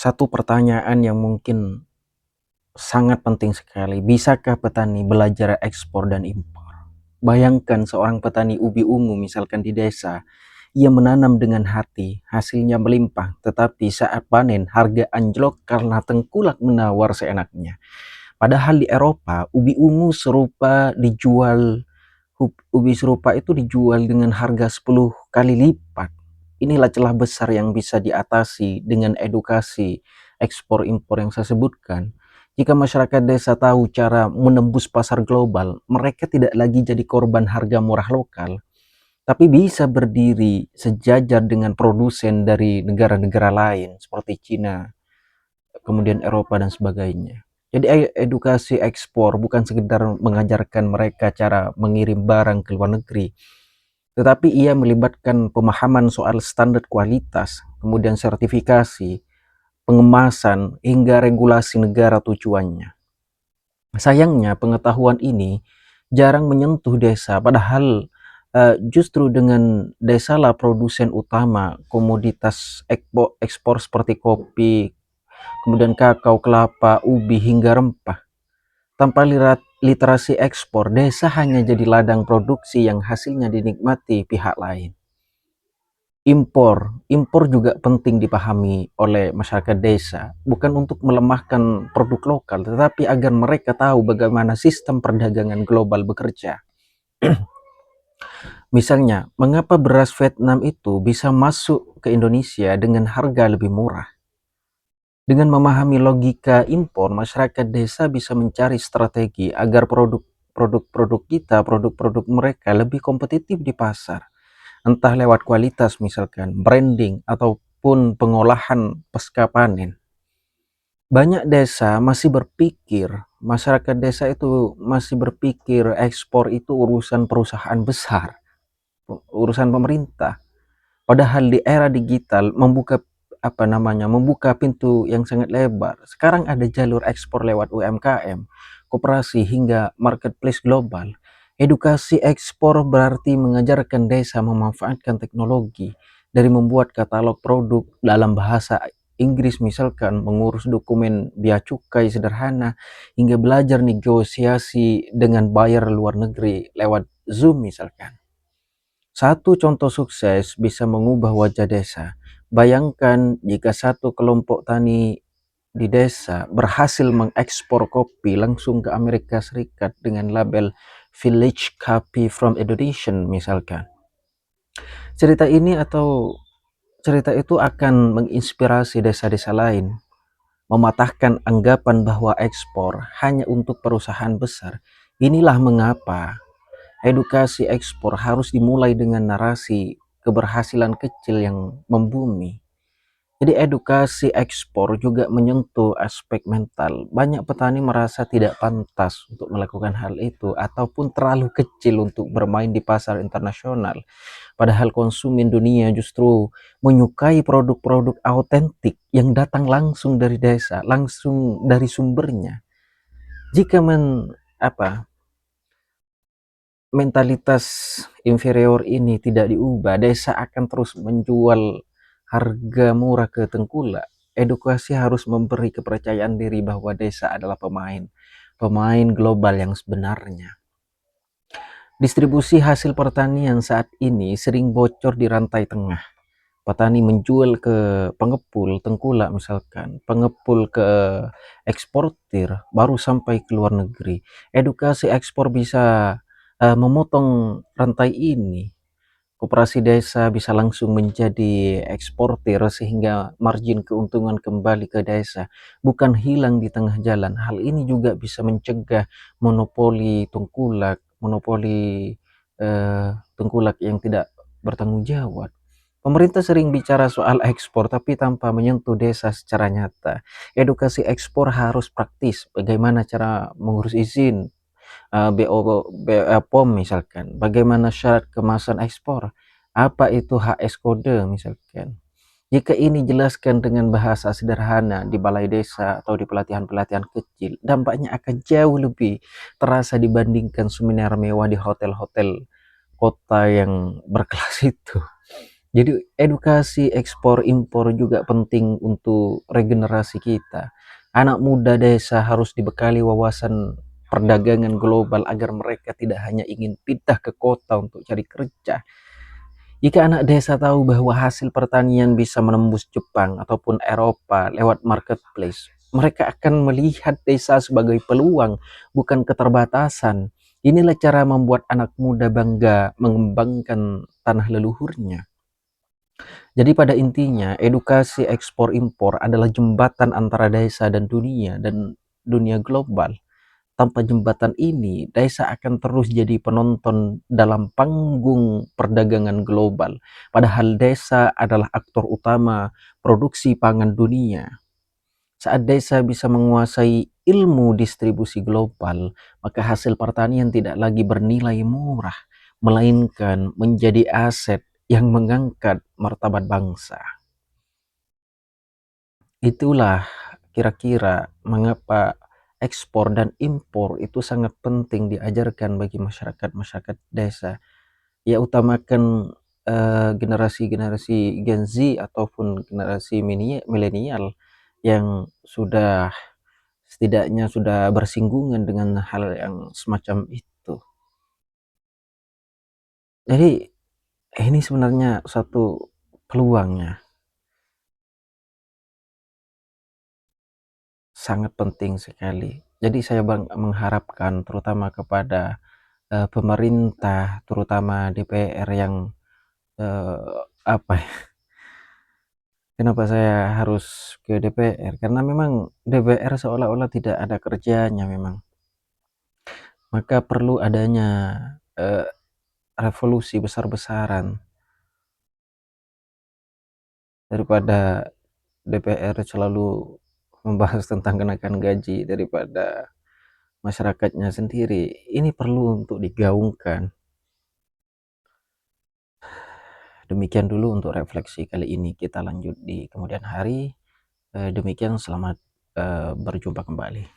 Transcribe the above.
Satu pertanyaan yang mungkin sangat penting sekali, bisakah petani belajar ekspor dan impor? Bayangkan seorang petani ubi ungu misalkan di desa, ia menanam dengan hati, hasilnya melimpah, tetapi saat panen harga anjlok karena tengkulak menawar seenaknya. Padahal di Eropa, ubi ungu serupa dijual, ubi serupa itu dijual dengan harga 10 kali lipat. Inilah celah besar yang bisa diatasi dengan edukasi ekspor impor yang saya sebutkan. Jika masyarakat desa tahu cara menembus pasar global, mereka tidak lagi jadi korban harga murah lokal, tapi bisa berdiri sejajar dengan produsen dari negara-negara lain seperti Cina, kemudian Eropa dan sebagainya. Jadi edukasi ekspor bukan sekedar mengajarkan mereka cara mengirim barang ke luar negeri, tetapi ia melibatkan pemahaman soal standar kualitas, kemudian sertifikasi, pengemasan, hingga regulasi negara tujuannya. Sayangnya pengetahuan ini jarang menyentuh desa, padahal justru dengan desalah produsen utama komoditas ekspor seperti kopi, kemudian kakao, kelapa, ubi, hingga rempah. Tanpa literasi ekspor, desa hanya jadi ladang produksi yang hasilnya dinikmati pihak lain. Impor juga penting dipahami oleh masyarakat desa, bukan untuk melemahkan produk lokal, tetapi agar mereka tahu bagaimana sistem perdagangan global bekerja. Misalnya, mengapa beras Vietnam itu bisa masuk ke Indonesia dengan harga lebih murah? Dengan memahami logika impor, masyarakat desa bisa mencari strategi agar produk-produk kita, produk-produk mereka lebih kompetitif di pasar. Entah lewat kualitas misalkan, branding, ataupun pengolahan pasca panen. Banyak desa masih berpikir, masyarakat desa itu masih berpikir ekspor itu urusan perusahaan besar, urusan pemerintah. Padahal di era digital membuka pintu yang sangat lebar. Sekarang ada jalur ekspor lewat UMKM, koperasi, hingga marketplace global. Edukasi ekspor berarti mengajarkan desa memanfaatkan teknologi, dari membuat katalog produk dalam bahasa Inggris misalkan, mengurus dokumen bea cukai sederhana, hingga belajar negosiasi dengan buyer luar negeri lewat Zoom misalkan. Satu contoh sukses bisa mengubah wajah desa. Bayangkan jika satu kelompok tani di desa berhasil mengekspor kopi langsung ke Amerika Serikat dengan label Village Coffee from Indonesia misalkan. Cerita ini atau cerita itu akan menginspirasi desa-desa lain, mematahkan anggapan bahwa ekspor hanya untuk perusahaan besar. Inilah mengapa edukasi ekspor harus dimulai dengan narasi keberhasilan kecil yang membumi. Jadi edukasi ekspor juga menyentuh aspek mental. Banyak petani merasa tidak pantas untuk melakukan hal itu ataupun terlalu kecil untuk bermain di pasar internasional. Padahal konsumen dunia justru menyukai produk-produk autentik yang datang langsung dari desa, langsung dari sumbernya. Jika mentalitas inferior ini tidak diubah, desa akan terus menjual harga murah ke tengkulak. Edukasi harus memberi kepercayaan diri bahwa desa adalah pemain global yang sebenarnya. Distribusi hasil pertanian saat ini sering bocor di rantai tengah. Petani menjual ke pengepul, tengkulak misalkan, pengepul ke eksportir, baru sampai ke luar negeri. Edukasi ekspor bisa memotong rantai ini. Koperasi desa bisa langsung menjadi eksportir sehingga margin keuntungan kembali ke desa, bukan hilang di tengah jalan. Hal ini juga bisa mencegah monopoli tengkulak, monopoli tengkulak yang tidak bertanggung jawab. Pemerintah sering bicara soal ekspor tapi tanpa menyentuh desa secara nyata. Edukasi ekspor harus praktis. Bagaimana cara mengurus izin, BPOM misalkan. Bagaimana syarat kemasan ekspor? Apa itu HS kode misalkan. Jika ini jelaskan dengan bahasa sederhana di balai desa atau di pelatihan-pelatihan kecil, dampaknya akan jauh lebih terasa dibandingkan seminar mewah di hotel-hotel kota yang berkelas itu. Jadi edukasi ekspor impor juga penting untuk regenerasi kita. Anak muda desa harus dibekali wawasan perdagangan global agar mereka tidak hanya ingin pindah ke kota untuk cari kerja. Jika anak desa tahu bahwa hasil pertanian bisa menembus Jepang ataupun Eropa lewat marketplace, mereka akan melihat desa sebagai peluang, bukan keterbatasan. Inilah cara membuat anak muda bangga mengembangkan tanah leluhurnya. Jadi pada intinya, edukasi ekspor impor adalah jembatan antara desa dan dunia global. Tanpa jembatan ini, desa akan terus jadi penonton dalam panggung perdagangan global. Padahal desa adalah aktor utama produksi pangan dunia. Saat desa bisa menguasai ilmu distribusi global, maka hasil pertanian tidak lagi bernilai murah, melainkan menjadi aset yang mengangkat martabat bangsa. Itulah kira-kira mengapa ekspor dan impor itu sangat penting diajarkan bagi masyarakat-masyarakat desa. Ya utamakan generasi-generasi Gen Z ataupun generasi milenial yang sudah setidaknya sudah bersinggungan dengan hal yang semacam itu. Jadi ini sebenarnya suatu peluangnya sangat penting sekali. Jadi saya mengharapkan terutama kepada pemerintah, terutama DPR yang apa ya, kenapa saya harus ke DPR? Karena memang DPR seolah-olah tidak ada kerjanya memang. Maka perlu adanya eee, revolusi besar-besaran daripada DPR selalu membahas tentang kenaikan gaji daripada masyarakatnya sendiri. Ini perlu untuk digaungkan. Demikian dulu untuk refleksi kali ini, kita lanjut di kemudian hari. Demikian, selamat berjumpa kembali.